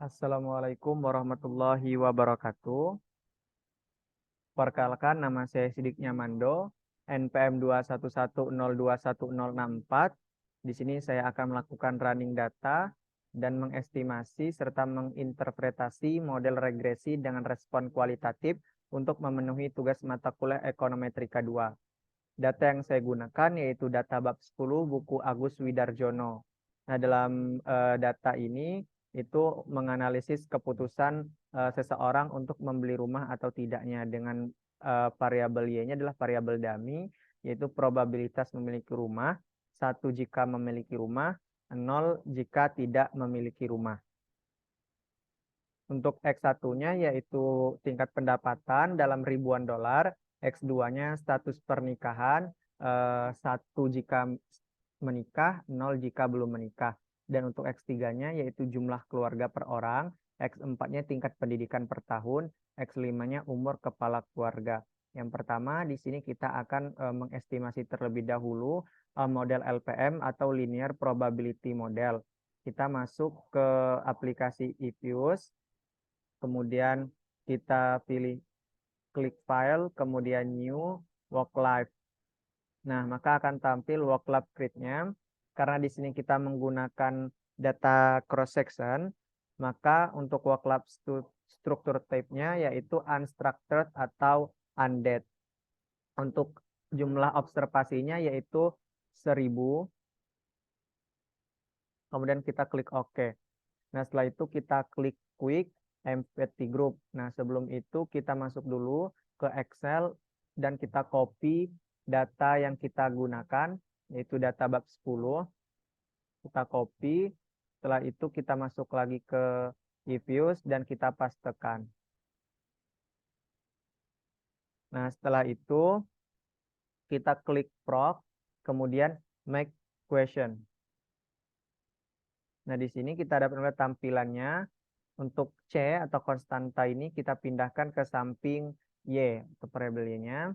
Assalamualaikum warahmatullahi wabarakatuh. Perkenalkan, nama saya Sidik Nyamando, NPM 211021064. Di sini saya akan melakukan running data dan mengestimasi serta menginterpretasi model regresi dengan respon kualitatif untuk memenuhi tugas mata kuliah Ekonometrika 2. Data yang saya gunakan yaitu data bab 10 buku Agus Widarjono. Nah, dalam data ini itu menganalisis keputusan seseorang untuk membeli rumah atau tidaknya dengan variabel Y-nya adalah variabel dummy, yaitu probabilitas memiliki rumah, 1 jika memiliki rumah, 0 jika tidak memiliki rumah. Untuk X1-nya yaitu tingkat pendapatan dalam ribuan dolar, X2-nya status pernikahan, 1 jika menikah, 0 jika belum menikah. Dan untuk X3-nya yaitu jumlah keluarga per orang, X4-nya tingkat pendidikan per tahun, X5-nya umur kepala keluarga. Yang pertama, di sini kita akan mengestimasi terlebih dahulu model LPM atau Linear Probability Model. Kita masuk ke aplikasi Ifuse, kemudian kita pilih klik file, kemudian new, work life. Nah, maka akan tampil work life grid-nya. Karena di sini kita menggunakan data cross section, maka untuk work life struktur type-nya yaitu unstructured atau undead. Untuk jumlah observasinya yaitu 1000. Kemudian kita klik OK. Nah, setelah itu kita klik quick empty group. Nah, sebelum itu kita masuk dulu ke Excel dan kita copy data yang kita gunakan, yaitu data bab 10. Kita copy. Setelah itu kita masuk lagi ke Ifuse dan kita pastekan. Nah, setelah itu kita klik proc, kemudian make question. Nah, di sini kita dapat melihat tampilannya. Untuk C atau konstanta ini kita pindahkan ke samping Y untuk variabel Y-nya.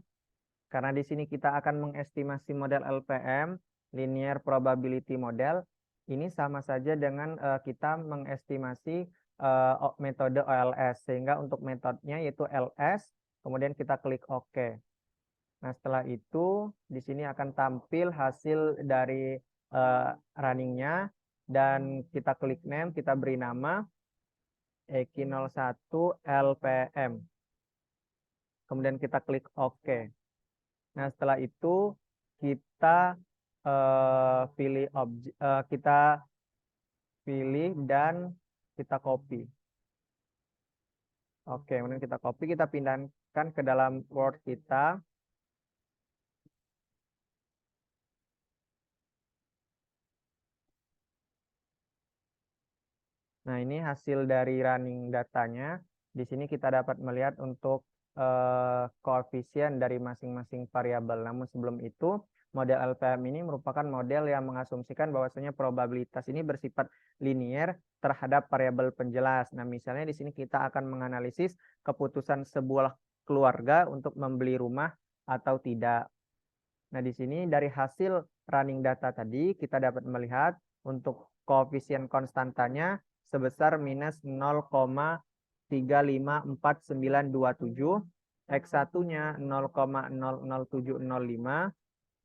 Karena di sini kita akan mengestimasi model LPM, Linear Probability Model. Ini sama saja dengan kita mengestimasi metode OLS. Sehingga untuk metodenya yaitu LS, kemudian kita klik OK. Nah, setelah itu di sini akan tampil hasil dari runningnya. Dan kita klik name, kita beri nama Eki 01 LPM. Kemudian kita klik OK. Nah, setelah itu kita kita pilih dan kita copy. Oke, kemudian kita copy, kita pindahkan ke dalam Word kita. Nah, ini hasil dari running datanya. Di sini kita dapat melihat untuk koefisien dari masing-masing variabel. Namun sebelum itu, model LPM ini merupakan model yang mengasumsikan bahwasanya probabilitas ini bersifat linier terhadap variabel penjelas. Nah, misalnya di sini kita akan menganalisis keputusan sebuah keluarga untuk membeli rumah atau tidak. Nah, di sini dari hasil running data tadi kita dapat melihat untuk koefisien konstantanya sebesar minus 0,354927, X1-nya 0,000705,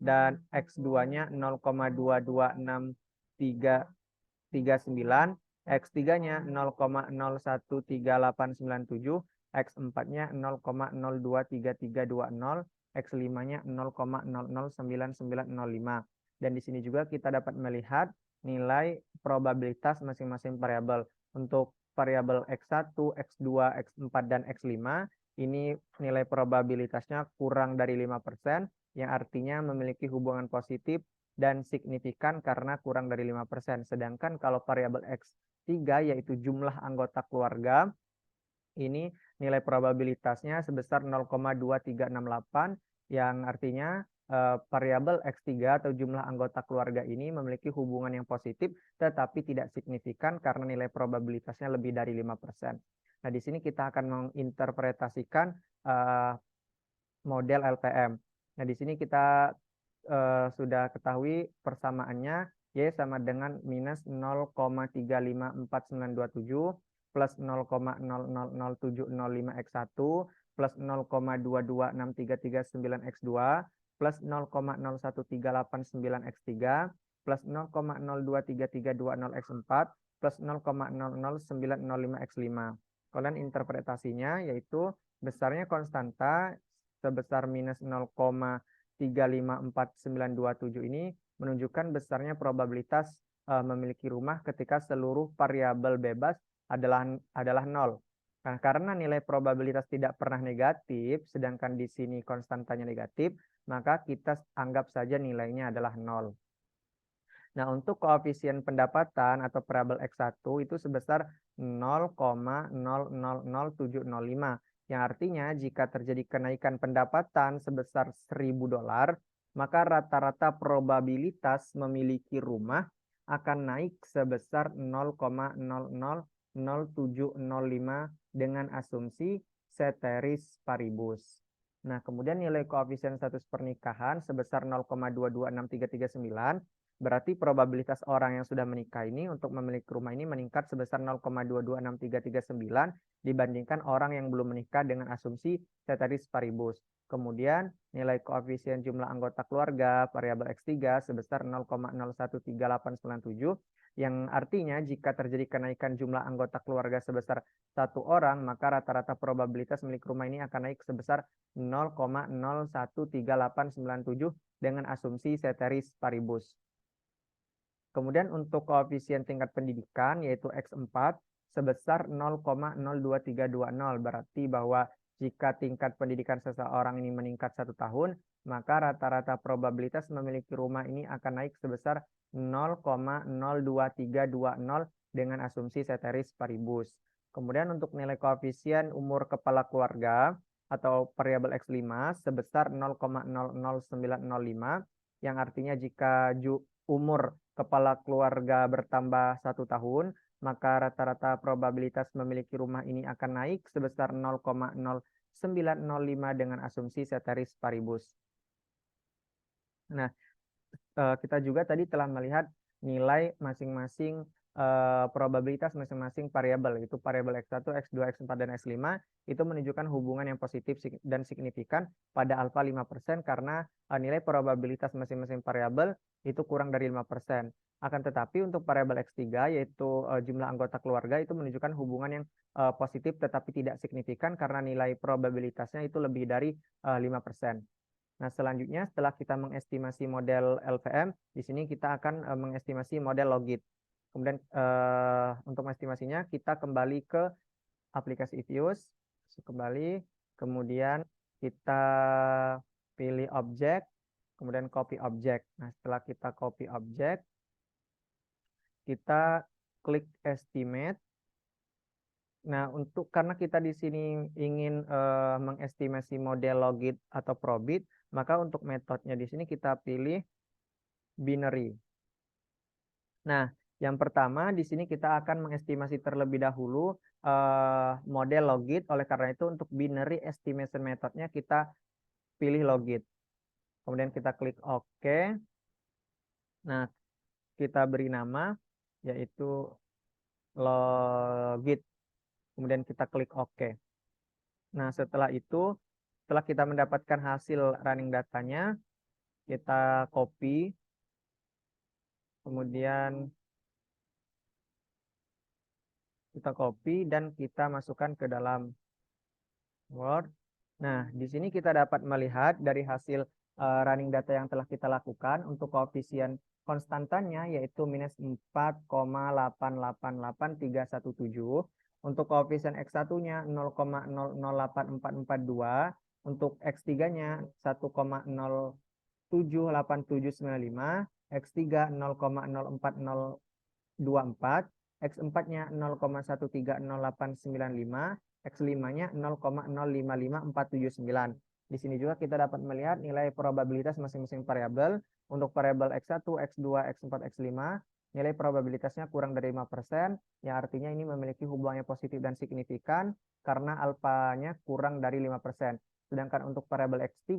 dan X2-nya 0,226339, X3-nya 0,013897, X4-nya 0,023320, X5-nya 0,009905. Dan di sini juga kita dapat melihat nilai probabilitas masing-masing variabel. Untuk variabel X1, X2, X4, dan X5, ini nilai probabilitasnya kurang dari 5%, yang artinya memiliki hubungan positif dan signifikan karena kurang dari 5%. Sedangkan kalau variabel X3 yaitu jumlah anggota keluarga, ini nilai probabilitasnya sebesar 0,2368, yang artinya variabel X3 atau jumlah anggota keluarga ini memiliki hubungan yang positif tetapi tidak signifikan karena nilai probabilitasnya lebih dari 5%. Nah, di sini kita akan menginterpretasikan model LPM. Nah, di sini kita sudah ketahui persamaannya Y sama dengan minus 0,354927, plus 0,000705x1 plus 0,226339x2 plus 0,01389x3 plus 0,023320x4 plus 0,00905x5. Kemudian interpretasinya yaitu besarnya konstanta sebesar minus 0,354927 ini menunjukkan besarnya probabilitas memiliki rumah ketika seluruh variabel bebas adalah 0. Nah, karena nilai probabilitas tidak pernah negatif, sedangkan di sini konstantanya negatif, maka kita anggap saja nilainya adalah 0. Nah, untuk koefisien pendapatan atau variabel X1 itu sebesar 0,000705, yang artinya jika terjadi kenaikan pendapatan sebesar $1.000, maka rata-rata probabilitas memiliki rumah akan naik sebesar 0,000705 dengan asumsi ceteris paribus. Nah, kemudian nilai koefisien status pernikahan sebesar 0,226339, berarti probabilitas orang yang sudah menikah ini untuk memiliki rumah ini meningkat sebesar 0,226339 dibandingkan orang yang belum menikah dengan asumsi ceteris paribus. Kemudian nilai koefisien jumlah anggota keluarga variabel X3 sebesar 0,013897, yang artinya jika terjadi kenaikan jumlah anggota keluarga sebesar 1 orang, maka rata-rata probabilitas milik rumah ini akan naik sebesar 0,013897 dengan asumsi ceteris paribus. Kemudian untuk koefisien tingkat pendidikan yaitu X4 sebesar 0,02320, berarti bahwa jika tingkat pendidikan seseorang ini meningkat 1 tahun, maka rata-rata probabilitas memiliki rumah ini akan naik sebesar 0,02320 dengan asumsi ceteris paribus. Kemudian untuk nilai koefisien umur kepala keluarga atau variabel X5 sebesar 0,00905, yang artinya jika umur kepala keluarga bertambah 1 tahun, maka rata-rata probabilitas memiliki rumah ini akan naik sebesar 0,0905 dengan asumsi ceteris paribus. Nah, kita juga tadi telah melihat nilai masing-masing probabilitas masing-masing variabel, yaitu variabel X1, X2, X4, dan X5 itu menunjukkan hubungan yang positif dan signifikan pada alfa 5% karena nilai probabilitas masing-masing variabel itu kurang dari 5%. Akan tetapi untuk variabel X3 yaitu jumlah anggota keluarga itu menunjukkan hubungan yang positif tetapi tidak signifikan karena nilai probabilitasnya itu lebih dari 5%. Nah, selanjutnya setelah kita mengestimasi model LVM, di sini kita akan mengestimasi model logit. Kemudian untuk mengestimasinya kita kembali ke aplikasi Ivius, kembali, kemudian kita pilih objek, kemudian copy objek. Nah, setelah kita copy objek, kita klik estimate. Nah, karena kita di sini ingin mengestimasi model logit atau probit, maka untuk metodenya di sini kita pilih binary. Nah, yang pertama di sini kita akan mengestimasi terlebih dahulu model logit. Oleh karena itu untuk binary estimation metodenya kita pilih logit. Kemudian kita klik OK. Nah, kita beri nama yaitu logit. Kemudian kita klik OK. Nah, setelah itu, setelah kita mendapatkan hasil running datanya, kita copy. Kemudian kita copy dan kita masukkan ke dalam Word. Nah, di sini kita dapat melihat dari hasil running data yang telah kita lakukan untuk koefisien konstantanya yaitu minus 4,888317. Untuk koefisien X1-nya 0,008442. Untuk X3-nya 1,078795. X3 0,04024. X4-nya 0,130895. X5-nya 0,055479. Di sini juga kita dapat melihat nilai probabilitas masing-masing variabel. Untuk variabel X1, X2, X4, X5, nilai probabilitasnya kurang dari 5%, yang artinya ini memiliki hubungan yang positif dan signifikan karena alfanya kurang dari 5%. Sedangkan untuk variabel X3,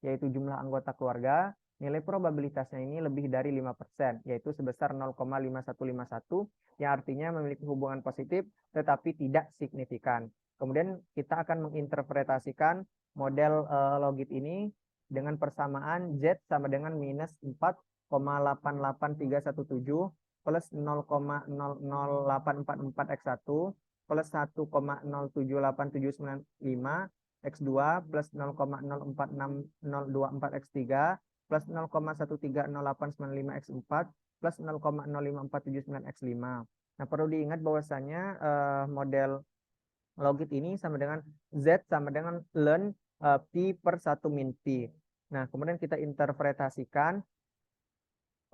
yaitu jumlah anggota keluarga, nilai probabilitasnya ini lebih dari 5%, yaitu sebesar 0,5151, yang artinya memiliki hubungan positif tetapi tidak signifikan. Kemudian kita akan menginterpretasikan model logit ini dengan persamaan Z sama dengan minus 4,88317 plus 0,008444X1 plus 1,07879 X2 plus 0,046024X3 plus 0,130895X4 plus 0,05479X5. Nah, perlu diingat bahwasanya model logit ini sama dengan Z sama dengan ln pi per 1 min pi. Nah, kemudian kita interpretasikan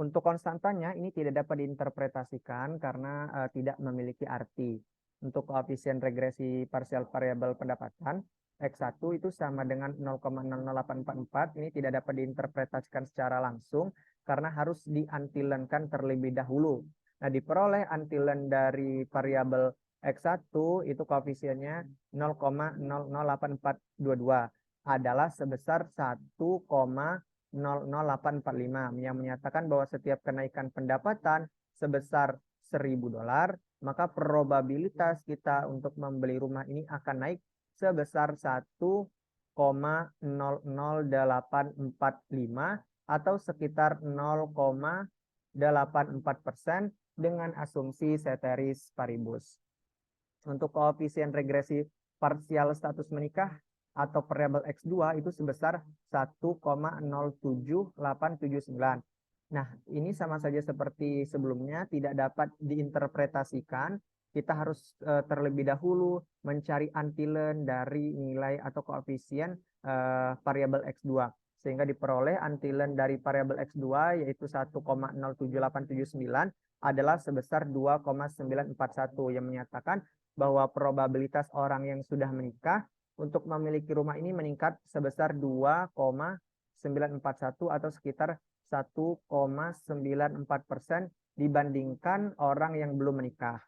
untuk konstantanya ini tidak dapat diinterpretasikan karena tidak memiliki arti. Untuk koefisien regresi parsial variabel pendapatan X1 itu sama dengan 0,00844, ini tidak dapat diinterpretasikan secara langsung karena harus diantilenkan terlebih dahulu. Nah, diperoleh antilen dari variabel X1 itu koefisiennya 0,008422 adalah sebesar 1,00845 yang menyatakan bahwa setiap kenaikan pendapatan sebesar $1.000, maka probabilitas kita untuk membeli rumah ini akan naik sebesar 1,00845 atau sekitar 0,84% dengan asumsi ceteris paribus. Untuk koefisien regresi parsial status menikah atau variabel X2 itu sebesar 1,07879. Nah, ini sama saja seperti sebelumnya, tidak dapat diinterpretasikan. Kita harus terlebih dahulu mencari antilen dari nilai atau koefisien variabel X2. Sehingga diperoleh antilen dari variabel X2 yaitu 1,07879 adalah sebesar 2,941 yang menyatakan bahwa probabilitas orang yang sudah menikah untuk memiliki rumah ini meningkat sebesar 2,941 atau sekitar 1,94% dibandingkan orang yang belum menikah.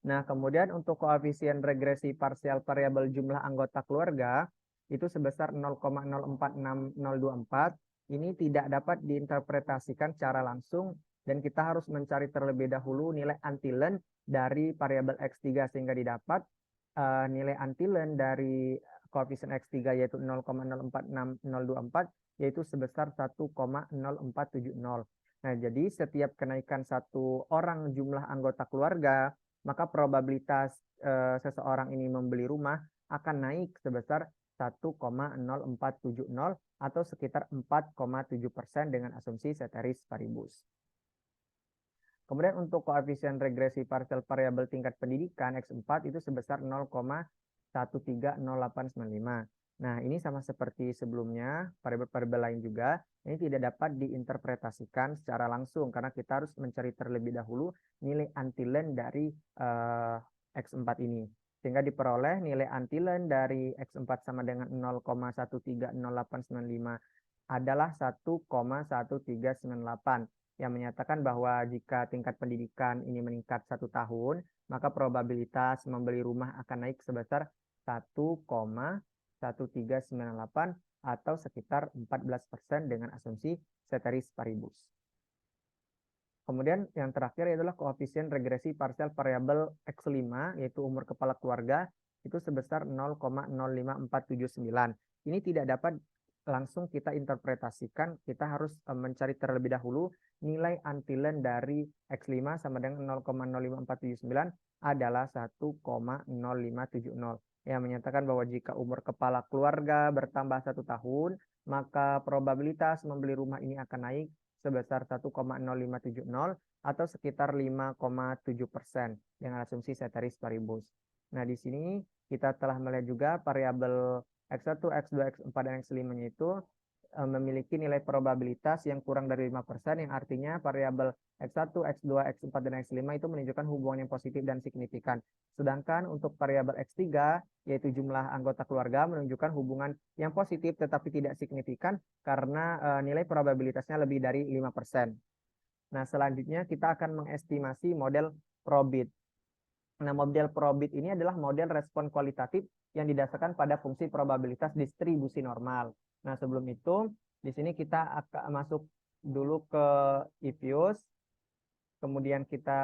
Nah, kemudian untuk koefisien regresi parsial variabel jumlah anggota keluarga itu sebesar 0,046024. Ini tidak dapat diinterpretasikan secara langsung dan kita harus mencari terlebih dahulu nilai antilen dari variabel X3 sehingga didapat nilai antilen dari koefisien X3 yaitu 0,046024 yaitu sebesar 1,0470. Nah, jadi setiap kenaikan satu orang jumlah anggota keluarga, maka probabilitas seseorang ini membeli rumah akan naik sebesar 1,0470 atau sekitar 4,7% dengan asumsi ceteris paribus. Kemudian untuk koefisien regresi parsial variabel tingkat pendidikan X4 itu sebesar 0,130895. Nah, ini sama seperti sebelumnya, variabel-variabel lain juga, ini tidak dapat diinterpretasikan secara langsung karena kita harus mencari terlebih dahulu nilai antilen dari X4 ini. Sehingga diperoleh nilai antilen dari X4 sama dengan 0,130895 adalah 1,1398 yang menyatakan bahwa jika tingkat pendidikan ini meningkat 1 tahun, maka probabilitas membeli rumah akan naik sebesar 1,1398 atau sekitar 14% dengan asumsi ceteris paribus. Kemudian yang terakhir adalah koefisien regresi parsial variabel X5 yaitu umur kepala keluarga itu sebesar 0,05479. Ini tidak dapat langsung kita interpretasikan, kita harus mencari terlebih dahulu nilai antilen dari X5 sama dengan 0,05479 adalah 1,0570 yang menyatakan bahwa jika umur kepala keluarga bertambah 1 tahun, maka probabilitas membeli rumah ini akan naik sebesar 1,0570 atau sekitar 5,7% dengan asumsi ceteris paribus. Nah, di sini kita telah melihat juga variabel X1, X2, X4, dan X5-nya itu memiliki nilai probabilitas yang kurang dari 5%, yang artinya variabel X1, X2, X4, dan X5 itu menunjukkan hubungan yang positif dan signifikan. Sedangkan untuk variabel X3, yaitu jumlah anggota keluarga, menunjukkan hubungan yang positif tetapi tidak signifikan karena nilai probabilitasnya lebih dari 5%. Nah, selanjutnya kita akan mengestimasi model probit. Nah, model probit ini adalah model respon kualitatif yang didasarkan pada fungsi probabilitas distribusi normal. Nah, sebelum itu Di sini kita akan masuk dulu ke if use, kemudian kita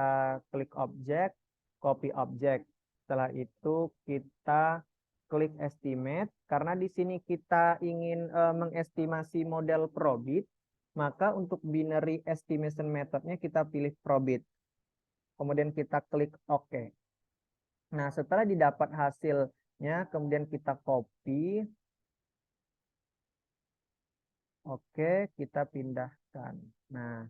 klik objek, copy objek. Setelah itu kita klik estimate, karena di sini kita ingin mengestimasi model Probit, maka untuk binary estimation methodnya kita pilih Probit. Kemudian kita klik OK. Nah, setelah didapat hasilnya, kemudian kita copy. Oke, kita pindahkan. Nah,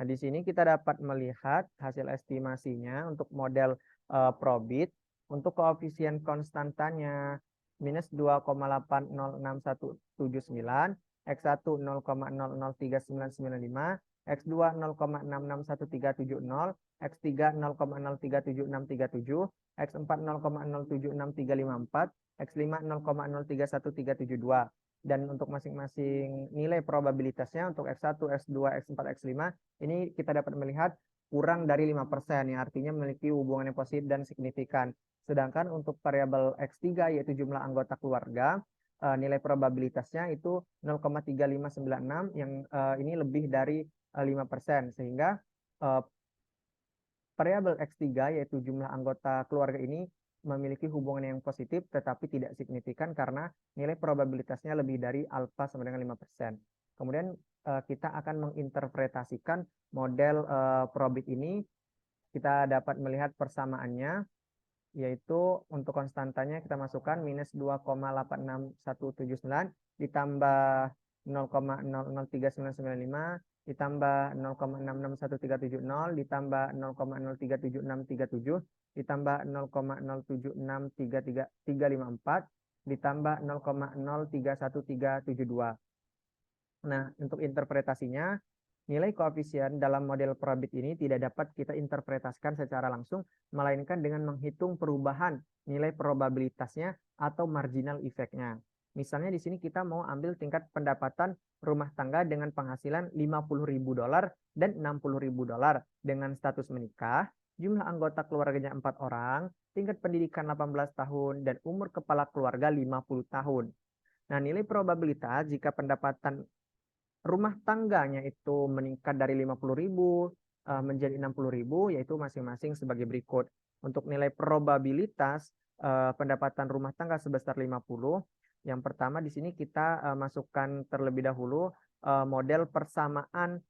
di sini kita dapat melihat hasil estimasinya untuk model Probit. Untuk koefisien konstantanya minus 2,806179, X1 0,003995, X2 0,661370, X3 0,037637, X4 0,076354, X5 0,031372. Dan untuk masing-masing nilai probabilitasnya untuk X1, X2, X4, X5 ini kita dapat melihat kurang dari 5%, yang artinya memiliki hubungan yang positif dan signifikan. Sedangkan untuk variabel X3 yaitu jumlah anggota keluarga, nilai probabilitasnya itu 0,3596 yang ini lebih dari 5%, sehingga variabel X3 yaitu jumlah anggota keluarga ini memiliki hubungan yang positif tetapi tidak signifikan karena nilai probabilitasnya lebih dari alfa sama dengan 5%. Kemudian kita akan menginterpretasikan model Probit ini. Kita dapat melihat persamaannya, yaitu untuk konstantanya kita masukkan minus 2,86179 ditambah 0,003995 ditambah 0,661370 ditambah 0,037637 ditambah 0,07635354 ditambah 0,031372. Nah, untuk interpretasinya, nilai koefisien dalam model Probit ini tidak dapat kita interpretasikan secara langsung, melainkan dengan menghitung perubahan nilai probabilitasnya atau marginal effect-nya. Misalnya di sini kita mau ambil tingkat pendapatan rumah tangga dengan penghasilan $50.000 dan $60.000 dengan status menikah, jumlah anggota keluarganya 4 orang, tingkat pendidikan 18 tahun, dan umur kepala keluarga 50 tahun. Nah, nilai probabilitas jika pendapatan rumah tangganya itu meningkat dari 50.000 menjadi 60.000, yaitu masing-masing sebagai berikut. Untuk nilai probabilitas pendapatan rumah tangga sebesar 50, yang pertama di sini kita masukkan terlebih dahulu model persamaan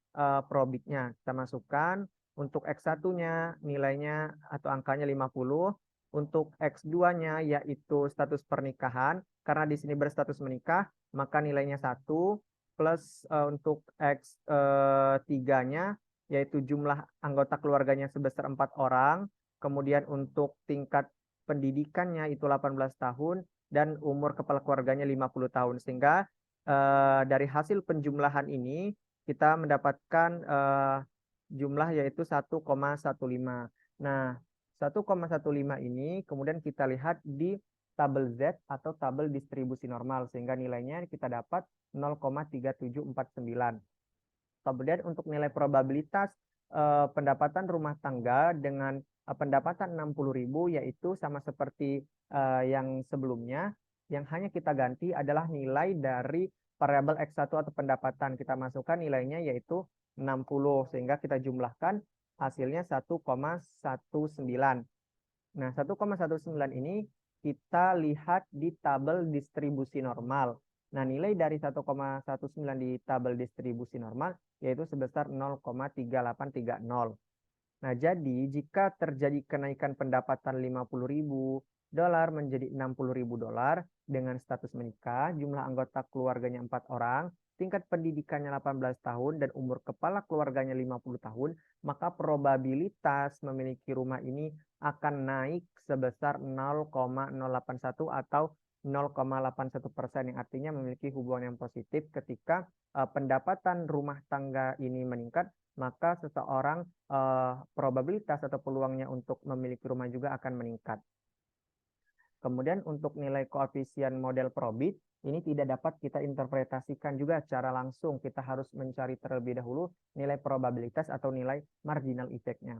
probitnya. Kita masukkan untuk X1-nya nilainya atau angkanya 50, untuk X2-nya yaitu status pernikahan, karena di sini berstatus menikah, maka nilainya 1, plus untuk X3-nya yaitu jumlah anggota keluarganya sebesar 4 orang, kemudian untuk tingkat pendidikannya itu 18 tahun, dan umur kepala keluarganya 50 tahun. Sehingga dari hasil penjumlahan ini kita mendapatkan jumlah yaitu 1,15. Nah, 1,15 ini kemudian kita lihat di tabel Z atau tabel distribusi normal, sehingga nilainya kita dapat 0,3749. Kemudian untuk nilai probabilitas pendapatan rumah tangga dengan pendapatan 60.000 yaitu sama seperti yang sebelumnya, yang hanya kita ganti adalah nilai dari variabel X1 atau pendapatan. Kita masukkan nilainya yaitu 60, sehingga kita jumlahkan hasilnya 1,19. Nah, 1,19 ini kita lihat di tabel distribusi normal. Nah, nilai dari 1,19 di tabel distribusi normal yaitu sebesar 0,3830. Nah, jadi jika terjadi kenaikan pendapatan $50.000 menjadi $60.000 dengan status menikah, jumlah anggota keluarganya 4 orang, tingkat pendidikannya 18 tahun, dan umur kepala keluarganya 50 tahun, maka probabilitas memiliki rumah ini akan naik sebesar 0,081 atau 0,81%, yang artinya memiliki hubungan yang positif. Ketika pendapatan rumah tangga ini meningkat, maka seseorang probabilitas atau peluangnya untuk memiliki rumah juga akan meningkat. Kemudian untuk nilai koefisien model Probit ini tidak dapat kita interpretasikan juga secara langsung. Kita harus mencari terlebih dahulu nilai probabilitas atau nilai marginal effect-nya.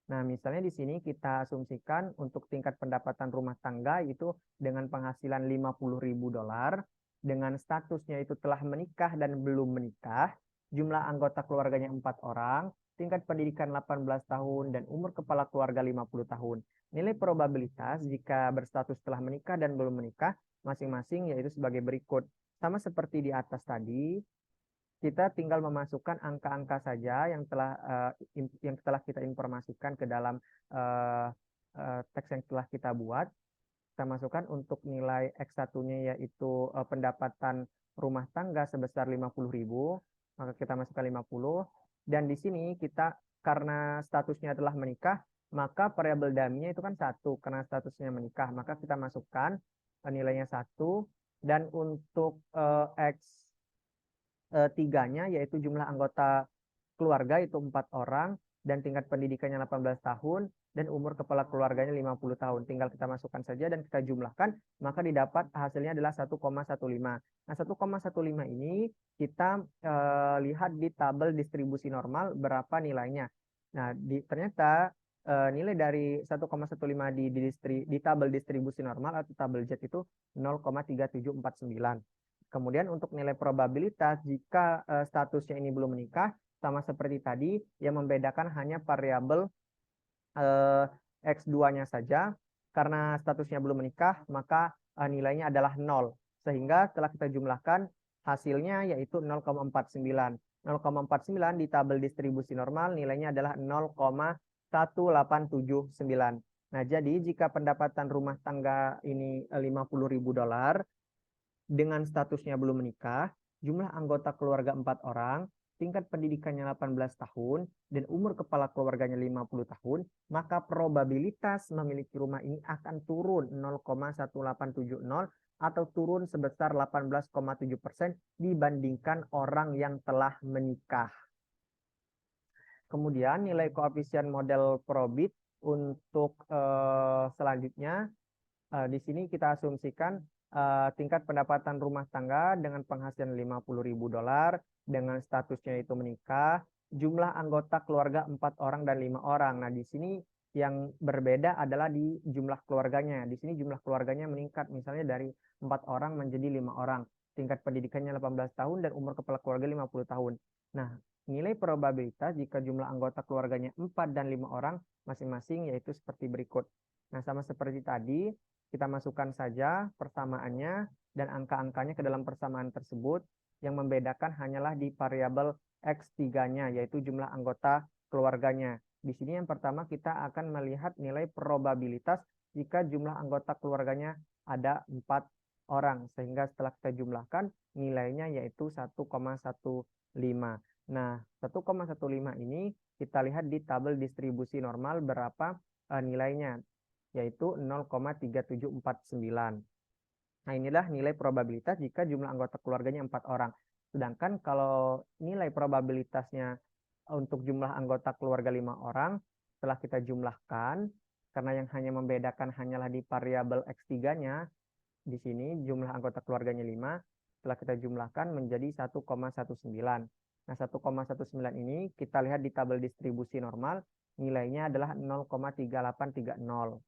Nah, misalnya di sini kita asumsikan untuk tingkat pendapatan rumah tangga itu dengan penghasilan $50.000, dengan statusnya itu telah menikah dan belum menikah, jumlah anggota keluarganya 4 orang, tingkat pendidikan 18 tahun, dan umur kepala keluarga 50 tahun. Nilai probabilitas jika berstatus telah menikah dan belum menikah masing-masing yaitu sebagai berikut. Sama seperti di atas tadi, kita tinggal memasukkan angka-angka saja yang telah kita informasikan ke dalam teks yang telah kita buat. Kita masukkan untuk nilai X1-nya yaitu pendapatan rumah tangga sebesar 50.000, maka kita masukkan 50. Dan di sini kita karena statusnya telah menikah, maka variabel dummy-nya itu kan 1 karena statusnya menikah, maka kita masukkan nilainya 1. Dan untuk X3-nya yaitu jumlah anggota keluarga itu 4 orang dan tingkat pendidikannya 18 tahun dan umur kepala keluarganya 50 tahun. Tinggal kita masukkan saja dan kita jumlahkan, maka didapat hasilnya adalah 1,15. Nah, 1,15 ini kita lihat di tabel distribusi normal berapa nilainya. Nah, ternyata nilai dari 1,15 di tabel distribusi normal atau tabel Z itu 0,3749. Kemudian untuk nilai probabilitas jika statusnya ini belum menikah, sama seperti tadi, yang membedakan hanya variabel X2-nya saja. Karena statusnya belum menikah, maka nilainya adalah 0. Sehingga setelah kita jumlahkan, hasilnya yaitu 0,49. 0,49 di tabel distribusi normal, nilainya adalah 0,1879. Nah, jadi jika pendapatan rumah tangga ini $50.000, dengan statusnya belum menikah, jumlah anggota keluarga 4 orang, tingkat pendidikannya 18 tahun, dan umur kepala keluarganya 50 tahun, maka probabilitas memiliki rumah ini akan turun 0,1870 atau turun sebesar 18,7% dibandingkan orang yang telah menikah. Kemudian nilai koefisien model Probit untuk selanjutnya, di sini kita asumsikan tingkat pendapatan rumah tangga dengan penghasilan $50.000 dengan statusnya itu menikah, jumlah anggota keluarga 4 orang dan 5 orang. Nah, di sini yang berbeda adalah di jumlah keluarganya. Di sini jumlah keluarganya meningkat, misalnya dari 4 orang menjadi 5 orang. Tingkat pendidikannya 18 tahun dan umur kepala keluarga 50 tahun. Nah, nilai probabilitas jika jumlah anggota keluarganya 4 dan 5 orang masing-masing yaitu seperti berikut. Nah, sama seperti tadi, kita masukkan saja persamaannya dan angka-angkanya ke dalam persamaan tersebut. Yang membedakan hanyalah di variabel X3-nya, yaitu jumlah anggota keluarganya. Di sini yang pertama kita akan melihat nilai probabilitas jika jumlah anggota keluarganya ada 4 orang. Sehingga setelah kita jumlahkan, nilainya yaitu 1,15. Nah, 1,15 ini kita lihat di tabel distribusi normal berapa nilainya, yaitu 0,3749. Nah, inilah nilai probabilitas jika jumlah anggota keluarganya 4 orang. Sedangkan kalau nilai probabilitasnya untuk jumlah anggota keluarga 5 orang, setelah kita jumlahkan, karena yang hanya membedakan hanyalah di variabel X3-nya, di sini jumlah anggota keluarganya 5, setelah kita jumlahkan menjadi 1,19. Nah, 1,19 ini kita lihat di tabel distribusi normal, nilainya adalah 0,3830.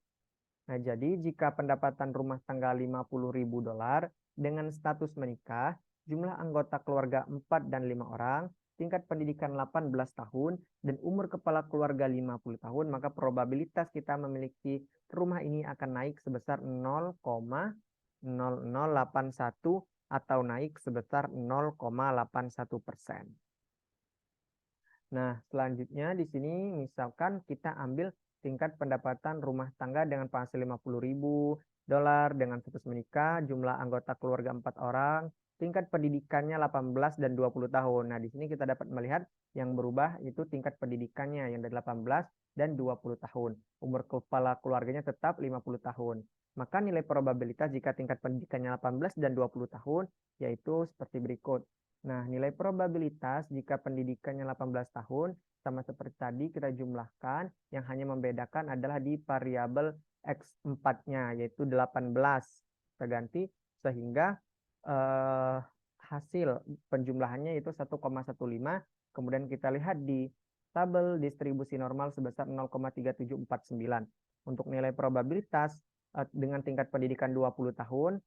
Nah, jadi jika pendapatan rumah tangga $50.000 dengan status menikah, jumlah anggota keluarga 4 dan 5 orang, tingkat pendidikan 18 tahun, dan umur kepala keluarga 50 tahun, maka probabilitas kita memiliki rumah ini akan naik sebesar 0,0081 atau naik sebesar 0,81%. Nah, selanjutnya di sini misalkan kita ambil tingkat pendapatan rumah tangga dengan penghasilan $50.000 dengan status menikah, jumlah anggota keluarga 4 orang, tingkat pendidikannya 18 dan 20 tahun. Nah, di sini kita dapat melihat yang berubah itu tingkat pendidikannya yang dari 18 dan 20 tahun. Umur kepala keluarganya tetap 50 tahun. Maka nilai probabilitas jika tingkat pendidikannya 18 dan 20 tahun yaitu seperti berikut. Nah, nilai probabilitas jika pendidikannya 18 tahun sama seperti tadi kita jumlahkan, yang hanya membedakan adalah di variabel X4-nya yaitu 18. Kita ganti sehingga hasil penjumlahannya itu 1,15. Kemudian kita lihat di tabel distribusi normal sebesar 0,3749. Untuk nilai probabilitas dengan tingkat pendidikan 20 tahun,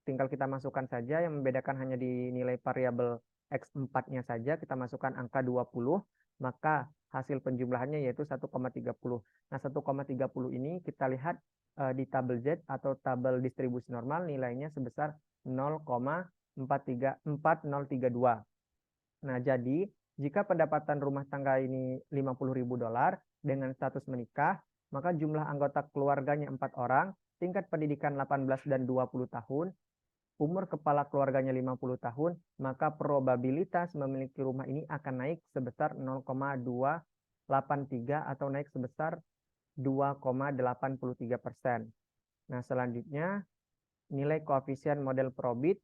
tinggal kita masukkan saja, yang membedakan hanya di nilai variabel X4-nya saja, kita masukkan angka 20, maka hasil penjumlahannya yaitu 1,30. Nah, 1,30 ini kita lihat di tabel Z atau tabel distribusi normal nilainya sebesar 0,4032. Nah, jadi jika pendapatan rumah tangga ini $50.000 dengan status menikah, maka jumlah anggota keluarganya 4 orang, tingkat pendidikan 18 dan 20 tahun, umur kepala keluarganya 50 tahun, maka probabilitas memiliki rumah ini akan naik sebesar 0,283 atau naik sebesar 2,83%. Nah, selanjutnya nilai koefisien model Probit.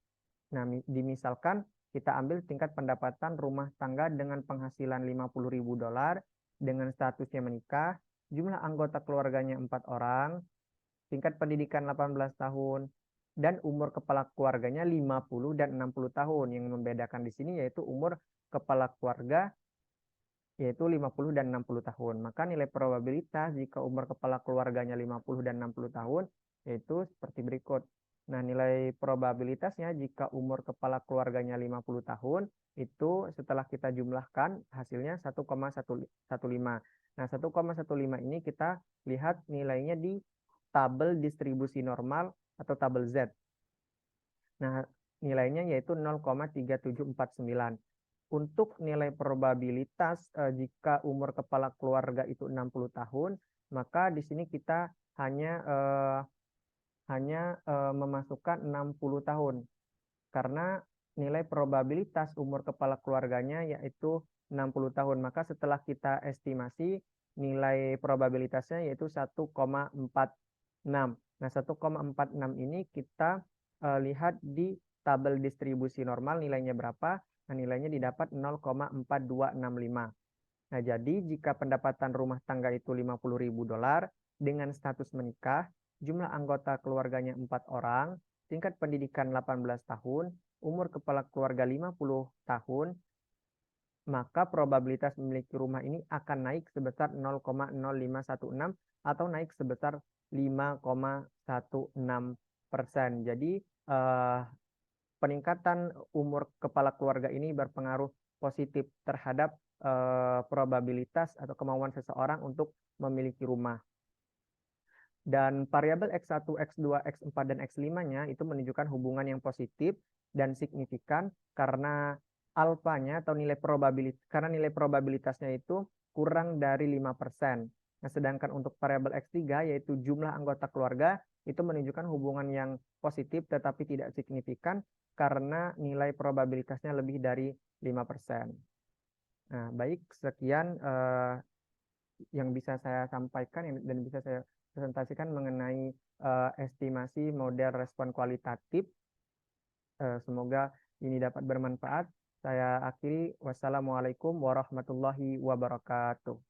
Nah, dimisalkan kita ambil tingkat pendapatan rumah tangga dengan penghasilan $50.000 dengan statusnya menikah, jumlah anggota keluarganya 4 orang, tingkat pendidikan 18 tahun, dan umur kepala keluarganya 50 dan 60 tahun. Yang membedakan di sini yaitu umur kepala keluarga yaitu 50 dan 60 tahun. Maka nilai probabilitas jika umur kepala keluarganya 50 dan 60 tahun yaitu seperti berikut. Nah, nilai probabilitasnya jika umur kepala keluarganya 50 tahun itu setelah kita jumlahkan hasilnya 1,115. Nah, 1,15 ini kita lihat nilainya di tabel distribusi normal atau tabel Z. Nah, nilainya yaitu 0,3749. Untuk nilai probabilitas jika umur kepala keluarga itu 60 tahun, maka di sini kita hanya memasukkan 60 tahun. Karena nilai probabilitas umur kepala keluarganya yaitu 60 tahun. Maka setelah kita estimasi, nilai probabilitasnya yaitu 1,46. Nah, 1,46 ini kita lihat di tabel distribusi normal nilainya berapa. Nah, nilainya didapat 0,4265. Nah, jadi jika pendapatan rumah tangga itu $50.000 dengan status menikah, jumlah anggota keluarganya 4 orang, tingkat pendidikan 18 tahun, umur kepala keluarga 50 tahun, maka probabilitas memiliki rumah ini akan naik sebesar 0,0516 atau naik sebesar 5,16%. Jadi peningkatan umur kepala keluarga ini berpengaruh positif terhadap probabilitas atau kemauan seseorang untuk memiliki rumah. Dan variabel X1, X2, X4, dan X5-nya itu menunjukkan hubungan yang positif dan signifikan karena alfanya atau nilai probabilitasnya itu kurang dari 5%. Nah, sedangkan untuk variabel X3 yaitu jumlah anggota keluarga itu menunjukkan hubungan yang positif tetapi tidak signifikan karena nilai probabilitasnya lebih dari 5%. Nah, baik, sekian yang bisa saya sampaikan dan bisa saya presentasikan mengenai estimasi model respon kualitatif. Semoga ini dapat bermanfaat. Saya akhiri. Wassalamualaikum warahmatullahi wabarakatuh.